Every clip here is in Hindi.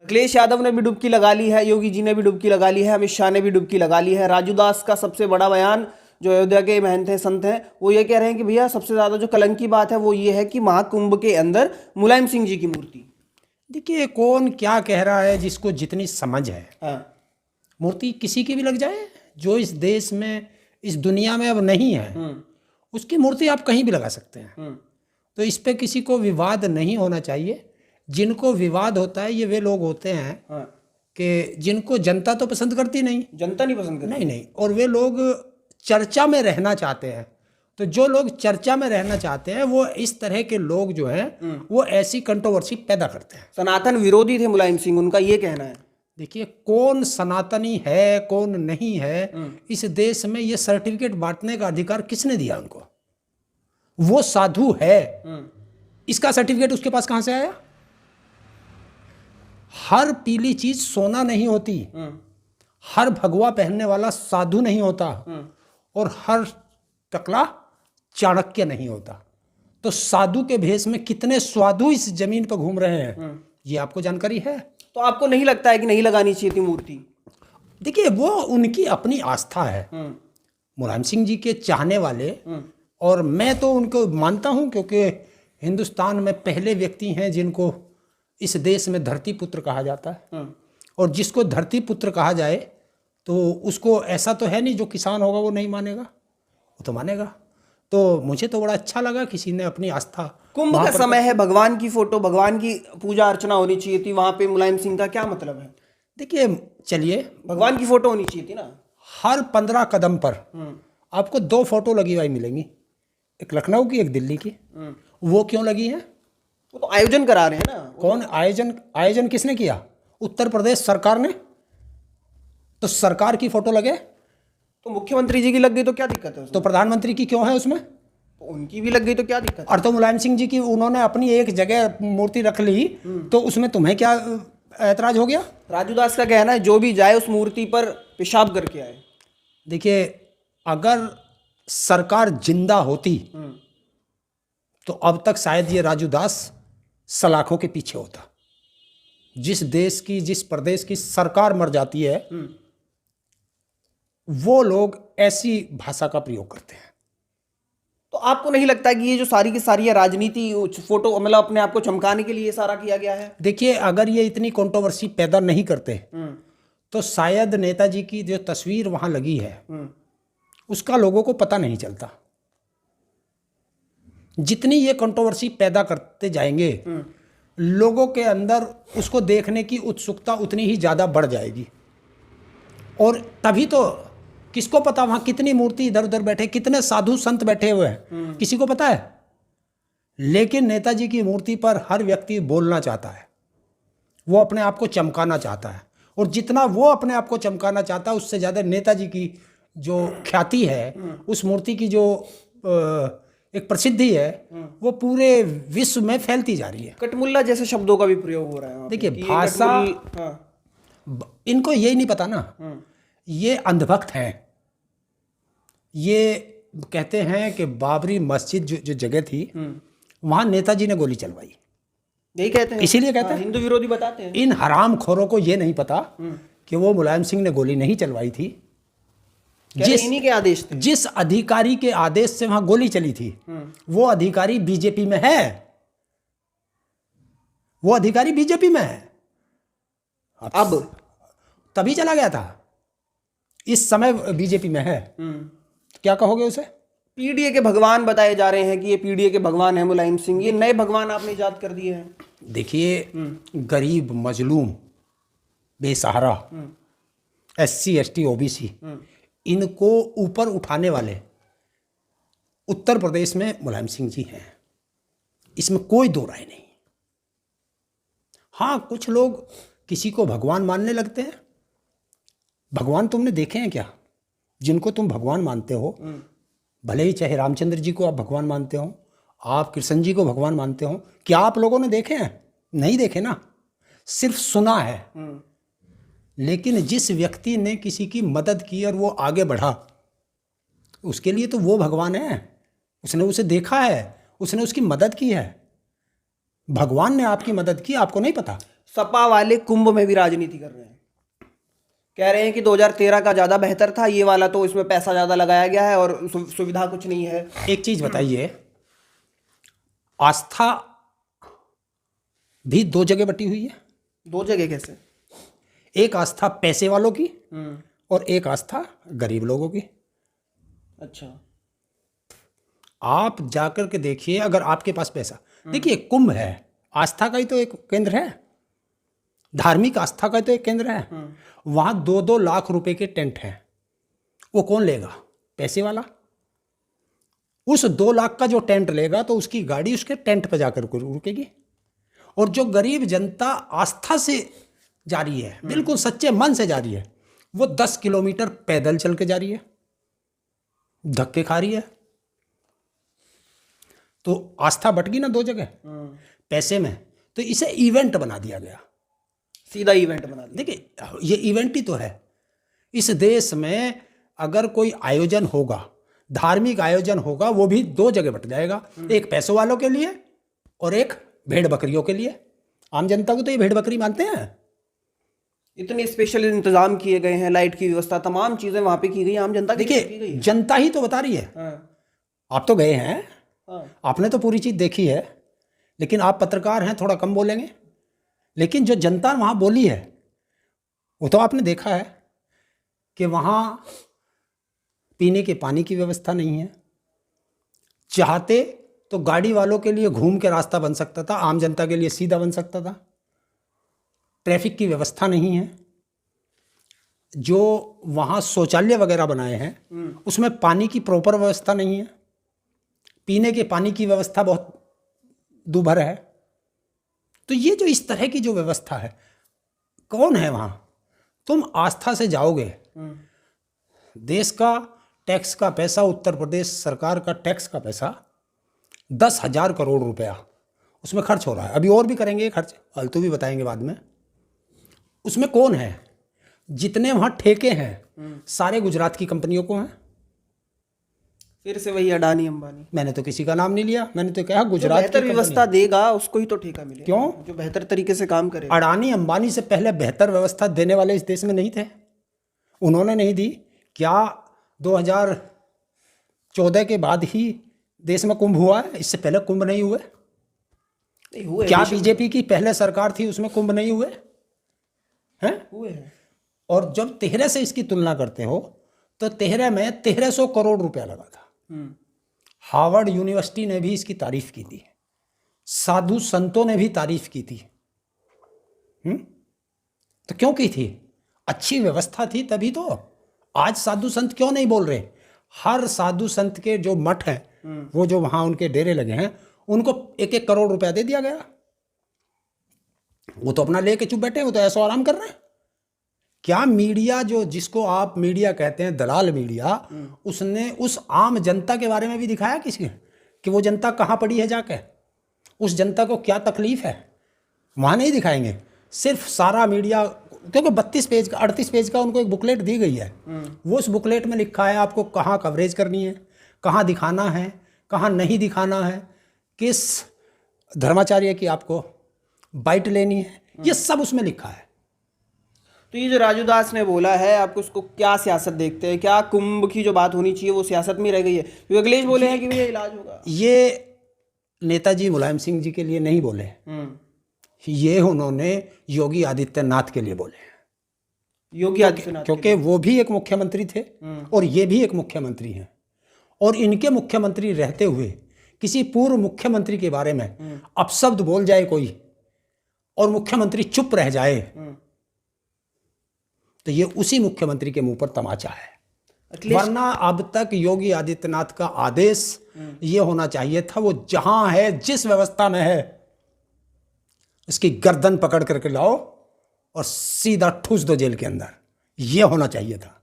अखिलेश यादव ने भी डुबकी लगा ली है, योगी जी ने भी डुबकी लगा ली है, अमित शाह ने भी डुबकी लगा ली है। राजू दास का सबसे बड़ा बयान, जो अयोध्या के महंत हैं, संत हैं, वो ये कह रहे हैं कि भैया सबसे ज़्यादा जो कलंक की बात है वो ये है कि महाकुंभ के अंदर मुलायम सिंह जी की मूर्ति। देखिए, कौन क्या कह रहा है, जिसको जितनी समझ है। हाँ। मूर्ति किसी की भी लग जाए, जो इस देश में, इस दुनिया में अब नहीं है, उसकी मूर्ति आप कहीं भी लगा सकते हैं। तो इस पे किसी को विवाद नहीं होना चाहिए। जिनको विवाद होता है ये वे लोग होते हैं कि जिनको जनता तो पसंद करती नहीं, जनता नहीं पसंद करती। नहीं, और वे लोग चर्चा में रहना चाहते हैं। तो जो लोग चर्चा में रहना चाहते हैं वो इस तरह के लोग जो हैं वो ऐसी कंट्रोवर्सी पैदा करते हैं। सनातन विरोधी थे मुलायम सिंह, उनका ये कहना है। देखिए, कौन सनातनी है कौन नहीं है, इस देश में ये सर्टिफिकेट बांटने का अधिकार किसने दिया उनको? वो साधु है, इसका सर्टिफिकेट उसके पास कहां से आया? हर पीली चीज सोना नहीं होती, हर भगवा पहनने वाला साधु नहीं होता, और हर टकला चाणक्य नहीं होता। तो साधु के भेष में कितने साधु इस जमीन पर घूम रहे हैं, ये आपको जानकारी है? तो आपको नहीं लगता है कि नहीं लगानी चाहिए थी मूर्ति? देखिए, वो उनकी अपनी आस्था है, मुलायम सिंह जी के चाहने वाले, और मैं तो उनको मानता हूं क्योंकि हिंदुस्तान में पहले व्यक्ति हैं जिनको इस देश में धरती पुत्र कहा जाता है। और जिसको धरती पुत्र कहा जाए तो उसको ऐसा तो है नहीं जो किसान होगा वो नहीं मानेगा, वो तो मानेगा। तो मुझे तो बड़ा अच्छा लगा किसी ने अपनी आस्था। कुंभ का समय है, भगवान की फोटो, भगवान की पूजा अर्चना होनी चाहिए थी, वहां पे मुलायम सिंह का क्या मतलब है? देखिए, चलिए, भगवान की फोटो होनी चाहिए थी ना। हर 15 कदम पर आपको 2 फोटो लगी हुई मिलेंगी, एक लखनऊ की एक दिल्ली की। वो क्यों लगी है? वो तो आयोजन करा रहे हैं ना। कौन आयोजन किसने किया? उत्तर प्रदेश सरकार ने। तो सरकार की फोटो लगे तो मुख्यमंत्री जी की लग गई तो क्या दिक्कत है उसमें? तो प्रधानमंत्री की क्यों है उसमें? तो उनकी भी लग गई तो क्या दिक्कत है? और तो मुलायम सिंह जी की उन्होंने अपनी एक जगह मूर्ति रख ली, तो उसमें तुम्हें क्या ऐतराज हो गया? राजू दास का कहना है जो भी जाए उस मूर्ति पर पेशाब करके आए। देखिए, अगर सरकार जिंदा होती तो अब तक शायद ये राजू दास सलाखों के पीछे होता। जिस देश की, जिस प्रदेश की सरकार मर जाती है, वो लोग ऐसी भाषा का प्रयोग करते हैं। तो आपको नहीं लगता कि ये जो सारी की सारी राजनीति, फोटो मतलब अपने आप को चमकाने के लिए सारा किया गया है? देखिए, अगर ये इतनी कंट्रोवर्सी पैदा नहीं करते तो शायद नेताजी की जो तस्वीर वहां लगी है उसका लोगों को पता नहीं चलता। जितनी ये कंट्रोवर्सी पैदा करते जाएंगे लोगों के अंदर उसको देखने की उत्सुकता उतनी ही ज़्यादा बढ़ जाएगी। और तभी तो किसको पता वहाँ कितनी मूर्ति इधर उधर बैठे, कितने साधु संत बैठे हुए हैं, किसी को पता है? लेकिन नेताजी की मूर्ति पर हर व्यक्ति बोलना चाहता है, वो अपने आप को चमकाना चाहता है। और जितना वो अपने आप को चमकाना चाहता है उससे ज़्यादा नेताजी की जो ख्याति है, उस मूर्ति की जो एक प्रसिद्धि है, वो पूरे विश्व में फैलती जा रही है। कटमुल्ला जैसे शब्दों का भी प्रयोग हो रहा है। देखिए, भाषा, इनको यही नहीं पता ना, ये अंधभक्त हैं। ये कहते हैं कि बाबरी मस्जिद जो जगह थी वहां नेताजी ने गोली चलवाई, यही कहते हैं, इसीलिए कहते हैं, हिंदू विरोधी बताते हैं। इन हरामखोरों को ये नहीं पता कि वो मुलायम सिंह ने गोली नहीं चलवाई थी। इन्हीं के आदेश थे। जिस अधिकारी के आदेश से वहां गोली चली थी वो अधिकारी बीजेपी में है, वो अधिकारी बीजेपी में है। अब तभी चला गया था, इस समय बीजेपी में है, क्या कहोगे उसे? पीडीए के भगवान बताए जा रहे हैं कि ये पीडीए के भगवान है मुलायम सिंह, ये नए भगवान आपने इजाद कर दिए हैं। देखिए, गरीब, मजलूम, बेसहारा, SC ST OBC, इनको ऊपर उठाने वाले उत्तर प्रदेश में मुलायम सिंह जी हैं, इसमें कोई दो राय नहीं। हाँ, कुछ लोग किसी को भगवान मानने लगते हैं। भगवान तुमने देखे हैं क्या? जिनको तुम भगवान मानते हो, भले ही चाहे रामचंद्र जी को आप भगवान मानते हो, आप कृष्ण जी को भगवान मानते हो, क्या आप लोगों ने देखे हैं? नहीं देखे ना, सिर्फ सुना है। लेकिन जिस व्यक्ति ने किसी की मदद की और वो आगे बढ़ा, उसके लिए तो वो भगवान है। उसने उसे देखा है, उसने उसकी मदद की है। भगवान ने आपकी मदद की, आपको नहीं पता। सपा वाले कुंभ में भी राजनीति कर रहे हैं, कह रहे हैं कि 2013 का ज़्यादा बेहतर था, ये वाला तो इसमें पैसा ज़्यादा लगाया गया है और सुविधा कुछ नहीं है। एक चीज बताइए, आस्था भी दो जगह बटी हुई है। दो जगह कैसे? एक आस्था पैसे वालों की और एक आस्था गरीब लोगों की। अच्छा, आप जाकर के देखिए, अगर आपके पास पैसा, देखिए कुंभ है, आस्था का ही तो एक केंद्र है, धार्मिक आस्था का तो एक केंद्र है। वहां 2-2 लाख रुपए के टेंट हैं, वो कौन लेगा? पैसे वाला। उस 2 लाख का जो टेंट लेगा तो उसकी गाड़ी उसके टेंट पे जाकर रुकेगी। और जो गरीब जनता आस्था से जा रही है, बिल्कुल सच्चे मन से जा रही है, वो 10 किलोमीटर पैदल चल के जा रही है, धक्के खा रही है। तो आस्था बट गई ना दो जगह पैसे में। तो इसे इवेंट बना दिया गया, सीधा इवेंट बना दिया। देखिए ये इवेंट ही तो है। इस देश में अगर कोई आयोजन होगा, धार्मिक आयोजन होगा, वो भी दो जगह बट जाएगा, एक पैसों वालों के लिए और एक भेड़ बकरियों के लिए। आम जनता को तो ये भेड़ बकरी मानते हैं। इतने स्पेशल इंतजाम किए गए हैं, लाइट की व्यवस्था, तमाम चीजें वहां पे की गई, आम जनता की की गई देखिए है। जनता ही तो बता रही है। हाँ, आप तो गए हैं, हाँ। आपने तो पूरी चीज देखी है, लेकिन आप पत्रकार हैं, थोड़ा कम बोलेंगे। लेकिन जो जनता वहां बोली है वो तो आपने देखा है कि वहां पीने के पानी की व्यवस्था नहीं है। चाहते तो गाड़ी वालों के लिए घूम के रास्ता बन सकता था, आम जनता के लिए सीधा बन सकता था। ट्रैफिक की व्यवस्था नहीं है। जो वहाँ शौचालय वगैरह बनाए हैं उसमें पानी की प्रॉपर व्यवस्था नहीं है। पीने के पानी की व्यवस्था बहुत दूभर है। तो ये जो इस तरह की जो व्यवस्था है, कौन है वहाँ? तुम आस्था से जाओगे, देश का टैक्स का पैसा, उत्तर प्रदेश सरकार का टैक्स का पैसा 10,000 करोड़ रुपया उसमें खर्च हो रहा है। अभी और भी करेंगे खर्च, फालतू भी बताएंगे बाद में। उसमें कौन है? जितने वहाँ ठेके हैं सारे गुजरात की कंपनियों को हैं। फिर से वही अडानी अंबानी। मैंने तो किसी का नाम नहीं लिया, मैंने तो कहा जो गुजरात की बेहतर व्यवस्था देगा उसको ही तो ठेका मिलेगा। क्यों? जो बेहतर तरीके से काम करे। अडानी अंबानी से पहले बेहतर व्यवस्था देने वाले इस देश में नहीं थे? उन्होंने नहीं दी क्या? 2014 के बाद ही देश में कुंभ हुआ है, इससे पहले कुंभ नहीं हुए? नहीं हुए, क्या बीजेपी की पहले सरकार थी उसमें कुंभ नहीं हुए हैं? हुए हैं। और जब 13 से इसकी तुलना करते हो तो 13 में 1300 करोड़ रुपया लगा था। हार्वर्ड यूनिवर्सिटी ने भी इसकी तारीफ की थी, साधु संतों ने भी तारीफ की थी। तो क्यों की थी? अच्छी व्यवस्था थी तभी तो। आज साधु संत क्यों नहीं बोल रहे? हर साधु संत के जो मठ हैं, वो जो वहां उनके डेरे लगे हैं, उनको 1-1 करोड़ रुपया दे दिया गया। वो तो अपना लेके चुप बैठे हैं, वो तो ऐसा आराम कर रहे हैं। क्या मीडिया, जो जिसको आप मीडिया कहते हैं, दलाल मीडिया, उसने उस आम जनता के बारे में भी दिखाया किसी कि वो जनता कहाँ पड़ी है जाके, उस जनता को क्या तकलीफ है? वहाँ नहीं दिखाएंगे। सिर्फ सारा मीडिया, क्योंकि 32 पेज का 38 पेज का उनको एक बुकलेट दी गई है। वो उस बुकलेट में लिखा है आपको कहाँ कवरेज करनी है, कहाँ दिखाना है, कहाँ नहीं दिखाना है, किस धर्माचार्य की आपको बाइट लेनी है, ये सब उसमें लिखा है। तो ये जो राजू दास ने बोला है, आपको उसको क्या सियासत देखते हैं? क्या कुंभ की जो बात होनी चाहिए वो सियासत में रह गई है? क्योंकि अखिलेश बोले हैं कि भैया इलाज होगा। ये नेताजी मुलायम सिंह जी के लिए नहीं बोले, ये उन्होंने योगी आदित्यनाथ के लिए बोले। योगी आदित्यनाथ, क्योंकि वो भी एक मुख्यमंत्री थे और ये भी एक मुख्यमंत्री हैं, और इनके मुख्यमंत्री रहते हुए किसी पूर्व मुख्यमंत्री के बारे में अपशब्द बोल जाए कोई और मुख्यमंत्री चुप रह जाए तो ये उसी मुख्यमंत्री के मुंह पर तमाचा है। वरना अब तक योगी आदित्यनाथ का आदेश ये होना चाहिए था, वो जहां है, जिस व्यवस्था में है, इसकी गर्दन पकड़ करके लाओ और सीधा ठूस दो जेल के अंदर। ये होना चाहिए था।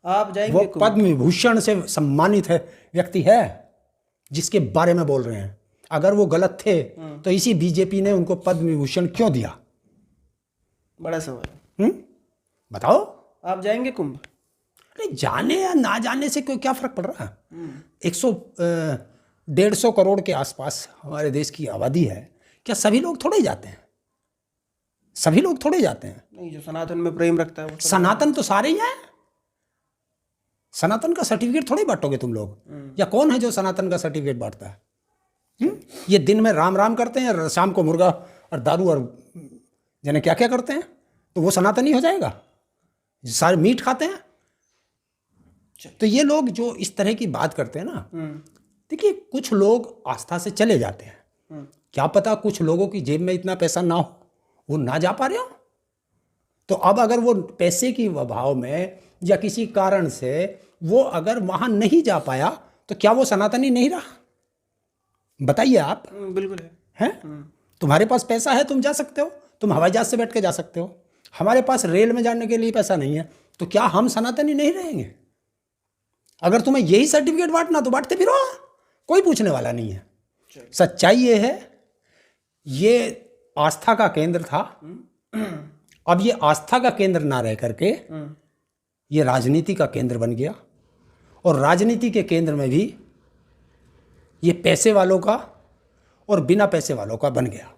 आप जाएंगे? वो पद्म विभूषण से सम्मानित है व्यक्ति है जिसके बारे में बोल रहे हैं। अगर वो गलत थे तो इसी बीजेपी ने उनको पद्म विभूषण क्यों दिया? बड़ा सवाल है। बताओ। आप जाएंगे कुंभ? अरे जाने या ना जाने से कोई क्या फर्क पड़ रहा है? 150 करोड़ के आसपास हमारे देश की आबादी है, क्या सभी लोग थोड़े ही जाते हैं? सभी लोग थोड़े जाते हैं। नहीं, जो सनातन में प्रेम रखता है वो सनातन तो सारे ही हैं। सनातन का सर्टिफिकेट थोड़ी बांटोगे तुम लोग, या कौन है जो सनातन का सर्टिफिकेट बांटता है? ये दिन में राम राम करते हैं, शाम को मुर्गा और दारू और जाने क्या क्या करते हैं, तो वो सनातनी हो जाएगा? सारे मीट खाते हैं। तो ये लोग जो इस तरह की बात करते हैं ना, देखिए कुछ लोग आस्था से चले जाते हैं, क्या पता कुछ लोगों की जेब में इतना पैसा ना हो, वो ना जा पा रहे हो। तो अब अगर वो पैसे की अभाव में या किसी कारण से वो अगर वहां नहीं जा पाया, तो क्या वो सनातनी नहीं रहा? बताइए आप। बिल्कुल हैं? तुम्हारे पास पैसा है, तुम जा सकते हो, तुम हवाई जहाज से बैठ के जा सकते हो। हमारे पास रेल में जाने के लिए पैसा नहीं है, तो क्या हम सनातनी नहीं रहेंगे? अगर तुम्हें यही सर्टिफिकेट बांटना तो बांटते फिरो, कोई पूछने वाला नहीं है। सच्चाई ये है, ये आस्था का केंद्र था, अब ये आस्था का केंद्र ना रह करके ये राजनीति का केंद्र बन गया, और राजनीति के केंद्र में भी ये पैसे वालों का और बिना पैसे वालों का बन गया।